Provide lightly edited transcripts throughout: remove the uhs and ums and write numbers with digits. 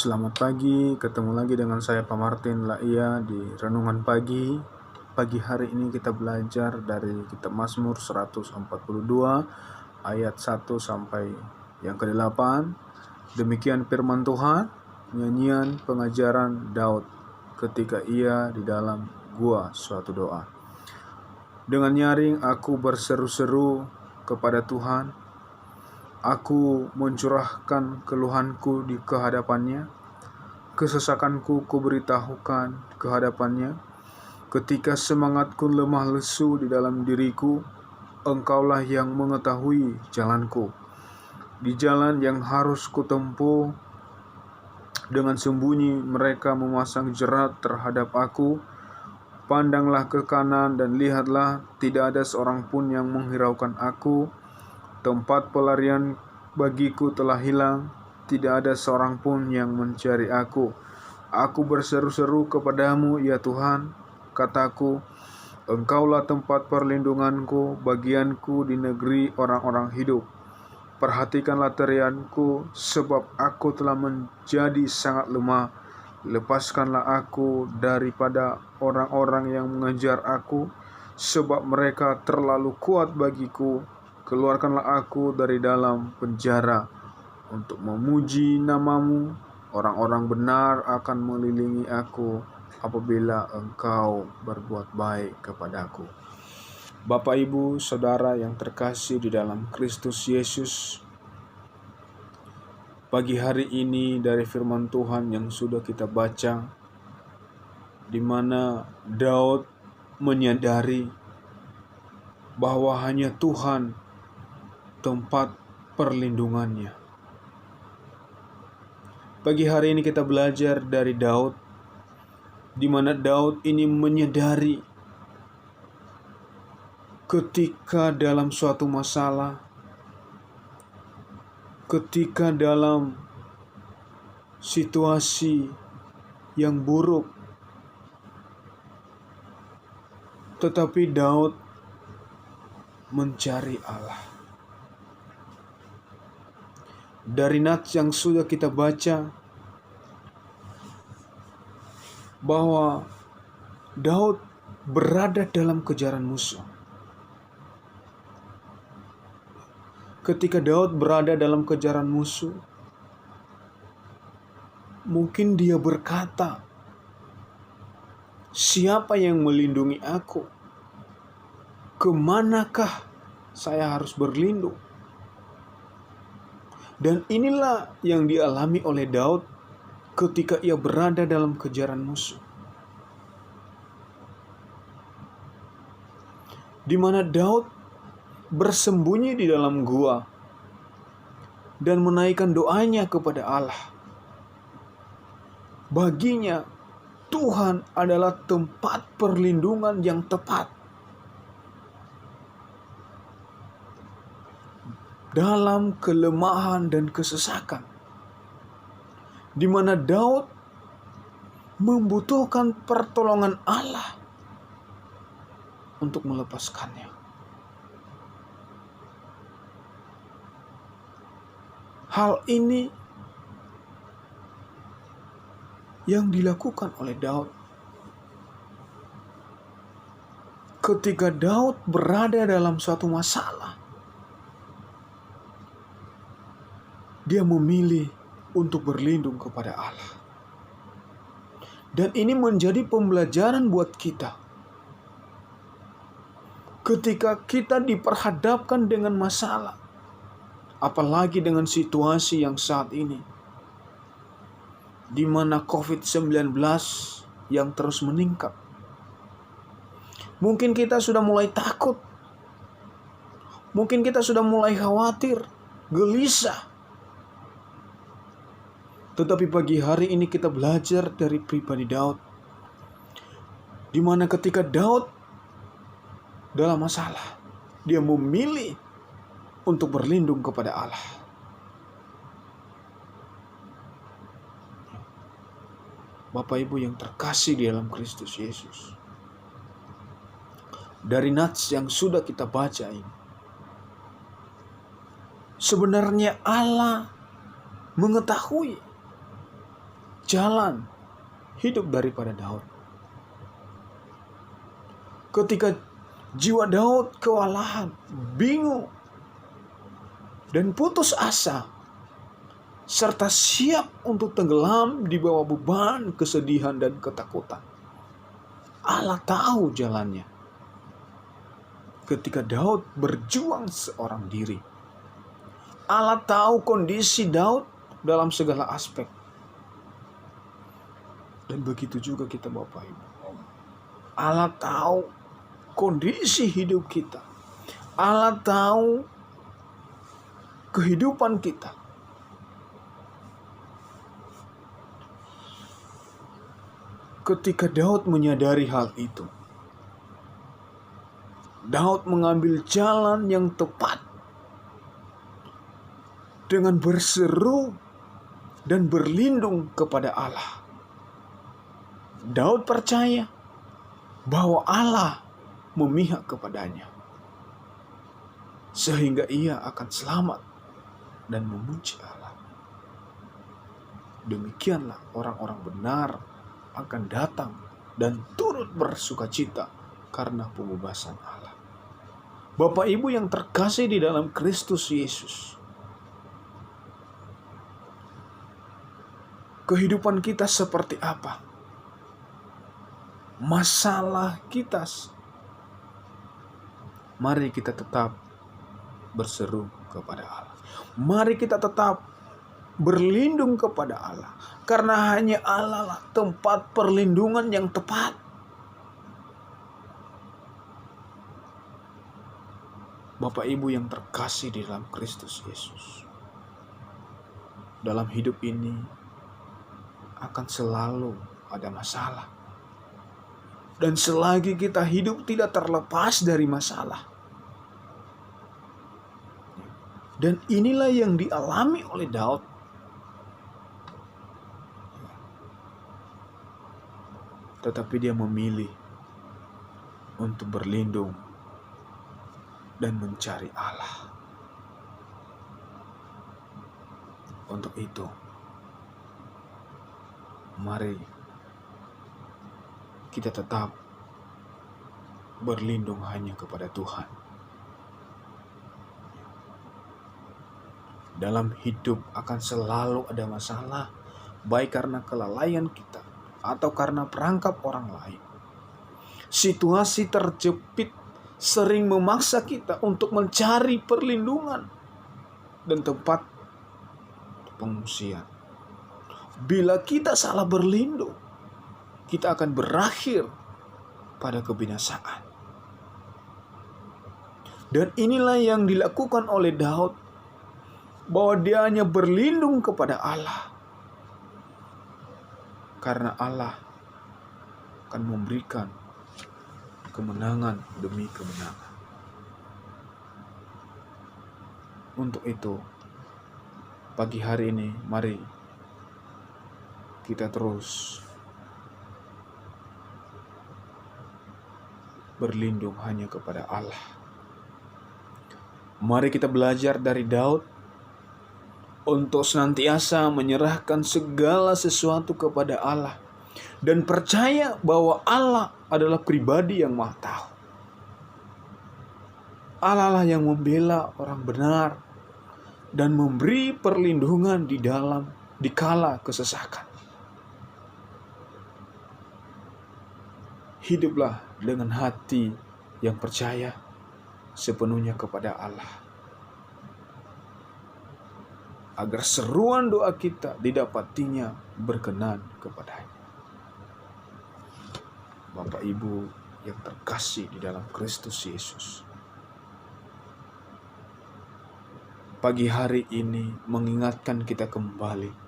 Selamat pagi, ketemu lagi dengan saya Pak Martin Laia di Renungan Pagi. Pagi hari ini kita belajar dari kitab Mazmur 142 ayat 1 sampai yang ke-8. Demikian firman Tuhan, nyanyian pengajaran Daud ketika ia di dalam gua, suatu doa. Dengan nyaring aku berseru-seru kepada Tuhan. Aku mencurahkan keluhanku di kehadapannya, kesesakanku kuberitahukan kehadapannya. Ketika semangatku lemah lesu di dalam diriku, Engkaulah yang mengetahui jalanku. Di jalan yang harus kutempuh, dengan sembunyi mereka memasang jerat terhadap aku. Pandanglah ke kanan dan lihatlah, tidak ada seorang pun yang menghiraukan aku. Tempat pelarian bagiku telah hilang, tidak ada seorang pun yang mencari aku. Aku berseru-seru kepadamu, ya Tuhan, kataku, Engkaulah tempat perlindunganku, bagianku di negeri orang-orang hidup. Perhatikanlah terianku, sebab aku telah menjadi sangat lemah. Lepaskanlah aku daripada orang-orang yang mengejar aku, sebab mereka terlalu kuat bagiku. Keluarkanlah aku dari dalam penjara untuk memuji namamu. Orang-orang benar akan mengelilingi aku apabila Engkau berbuat baik kepadaku. Bapak, Ibu, Saudara yang terkasih di dalam Kristus Yesus, pagi hari ini dari firman Tuhan yang sudah kita baca, di mana Daud menyadari bahwa hanya Tuhan tempat perlindungannya. Pagi hari ini kita belajar dari Daud, di mana Daud ini menyadari ketika dalam suatu masalah, ketika dalam situasi yang buruk, tetapi Daud mencari Allah. Dari nats yang sudah kita baca, bahwa Daud berada dalam kejaran musuh. Ketika Daud berada dalam kejaran musuh, mungkin dia berkata, siapa yang melindungi aku? Kemanakah saya harus berlindung? Dan inilah yang dialami oleh Daud ketika ia berada dalam kejaran musuh. Di mana Daud bersembunyi di dalam gua dan menaikkan doanya kepada Allah. Baginya, Tuhan adalah tempat perlindungan yang tepat dalam kelemahan dan kesesakan, di mana Daud membutuhkan pertolongan Allah untuk melepaskannya. Hal ini yang dilakukan oleh Daud ketika Daud berada dalam suatu masalah. Dia memilih untuk berlindung kepada Allah. Dan ini menjadi pembelajaran buat kita. Ketika kita diperhadapkan dengan masalah, apalagi dengan situasi yang saat ini, di mana COVID-19 yang terus meningkat. Mungkin kita sudah mulai takut. Mungkin kita sudah mulai khawatir, gelisah. Tetapi pagi hari ini kita belajar dari pribadi Daud, di mana ketika Daud dalam masalah, dia memilih untuk berlindung kepada Allah. Bapak Ibu yang terkasih di dalam Kristus Yesus, dari nats yang sudah kita baca ini, sebenarnya Allah mengetahui jalan hidup daripada Daud. Ketika jiwa Daud kewalahan, bingung, dan putus asa, serta siap untuk tenggelam di bawah beban kesedihan dan ketakutan, Allah tahu jalannya. Ketika Daud berjuang seorang diri, Allah tahu kondisi Daud dalam segala aspek. Dan begitu juga kita Bapak Ibu. Allah tahu kondisi hidup kita. Allah tahu kehidupan kita. Ketika Daud menyadari hal itu, Daud mengambil jalan yang tepat dengan berseru dan berlindung kepada Allah. Daud percaya bahwa Allah memihak kepadanya, sehingga ia akan selamat dan memuji Allah. Demikianlah orang-orang benar akan datang dan turut bersukacita karena pembebasan Allah. Bapak Ibu yang terkasih di dalam Kristus Yesus, kehidupan kita seperti apa? Masalah kita, mari kita tetap berseru kepada Allah. Mari kita tetap berlindung kepada Allah, karena hanya Allah lah tempat perlindungan yang tepat. Bapak Ibu yang terkasih di dalam Kristus Yesus, dalam hidup ini akan selalu ada masalah. Dan selagi kita hidup tidak terlepas dari masalah. Dan inilah yang dialami oleh Daud. Tetapi dia memilih untuk berlindung dan mencari Allah. Untuk itu, mari kita tetap berlindung hanya kepada Tuhan. Dalam hidup akan selalu ada masalah, baik karena kelalaian kita atau karena perangkap orang lain. Situasi terjepit sering memaksa kita untuk mencari perlindungan dan tempat pengungsian. Bila kita salah berlindung, kita akan berakhir pada kebinasaan. Dan inilah yang dilakukan oleh Daud, bahwa dia hanya berlindung kepada Allah, karena Allah akan memberikan kemenangan demi kemenangan. Untuk itu, pagi hari ini mari kita terus berlindung hanya kepada Allah. Mari kita belajar dari Daud untuk senantiasa menyerahkan segala sesuatu kepada Allah dan percaya bahwa Allah adalah pribadi yang Maha Tahu. Allah lah yang membela orang benar dan memberi perlindungan di kala kesesakan. Hiduplah dengan hati yang percaya sepenuhnya kepada Allah, agar seruan doa kita didapatinya berkenan kepadanya. Bapak Ibu yang terkasih di dalam Kristus Yesus, pagi hari ini mengingatkan kita kembali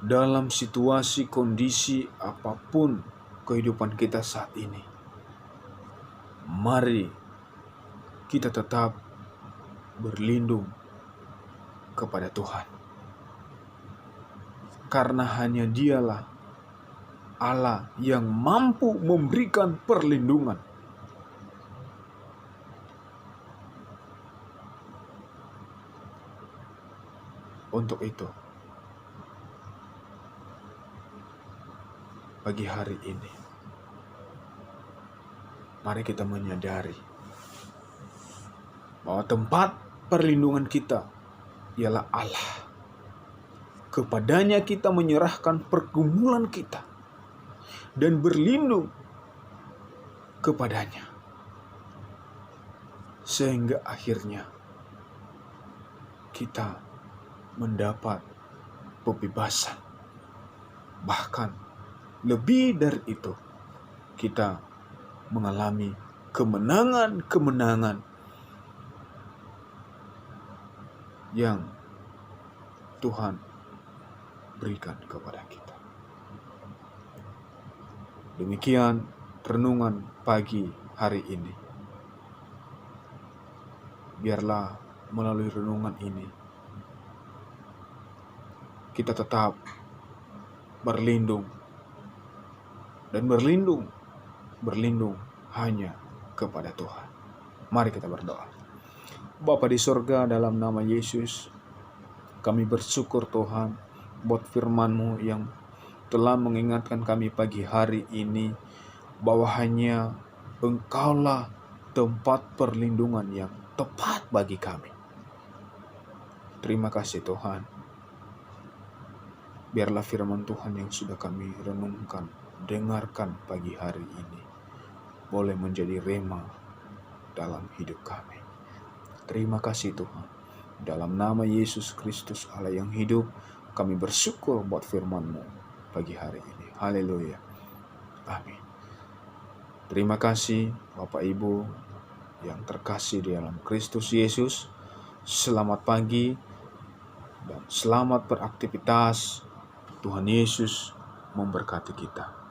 dalam situasi kondisi apapun kehidupan kita saat ini. Mari kita tetap berlindung kepada Tuhan, karena hanya Dialah Allah yang mampu memberikan perlindungan. Untuk itu, pagi hari ini, mari kita menyadari bahwa tempat perlindungan kita ialah Allah. Kepadanya kita menyerahkan pergumulan kita dan berlindung kepadanya. Sehingga akhirnya kita mendapat pembebasan. Bahkan lebih dari itu, kita mengalami kemenangan-kemenangan yang Tuhan berikan kepada kita. Demikian renungan pagi hari ini. Biarlah melalui renungan ini kita tetap berlindung dan berlindung hanya kepada Tuhan. Mari kita berdoa. Bapa di surga, dalam nama Yesus, kami bersyukur Tuhan buat firman-Mu yang telah mengingatkan kami pagi hari ini bahwa hanya Engkaulah tempat perlindungan yang tepat bagi kami. Terima kasih Tuhan. Biarlah firman Tuhan yang sudah kami renungkan, dengarkan pagi hari ini, boleh menjadi rema dalam hidup kami. Terima kasih Tuhan. Dalam nama Yesus Kristus Allah yang hidup, kami bersyukur buat firman-Mu pagi hari ini. Haleluya. Amin. Terima kasih Bapak Ibu yang terkasih di dalam Kristus Yesus. Selamat pagi dan selamat beraktivitas. Tuhan Yesus memberkati kita.